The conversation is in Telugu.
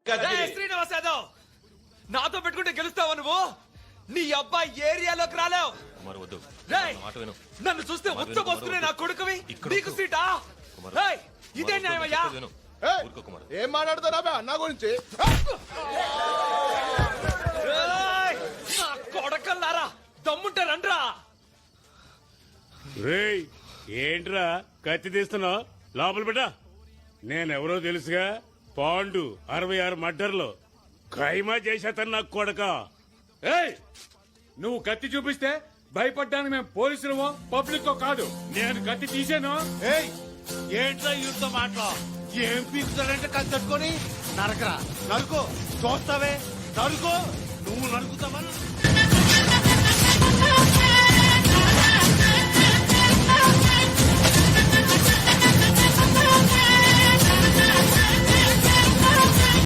శ్రీనివాస్ యాదవ్ నాతో పెట్టుకుంటే గెలుస్తావా నువ్వు? నీ అబ్బాయి ఏరియాలోకి రాలేవు. నన్ను చూస్తే ఉచ్చబోసుకునే నా కొడుకువి నీకు సీటా? ఇదే న్యాయమయ్యా? ఏం మాట్లాడుతున్నా నా గురించి? నా కొడకల్లారా దమ్ముంటే రండ్రా. రేయ్ ఏంట్రా కత్తి తీస్తున్నావు? లోపల బిడ్డ నేనెవరో తెలుసుగా, పాండు 66 మర్డర్లో ఖైమా చేసేతను నాకు కొడక. ఏయ్ నువ్వు కత్తి చూపిస్తే భయపడ్డానికి మేము పోలీసులమో పబ్లిక్ కాదు. నేను కత్తి తీసాను. ఏయ్ ఏంట్రా యూతో మాట్లా? ఏం పీకుతాడంటే కత్తి తట్టుకొని నరకరా. నరుకో చూస్తావే, నరుకో. నువ్వు నరుకుతావా?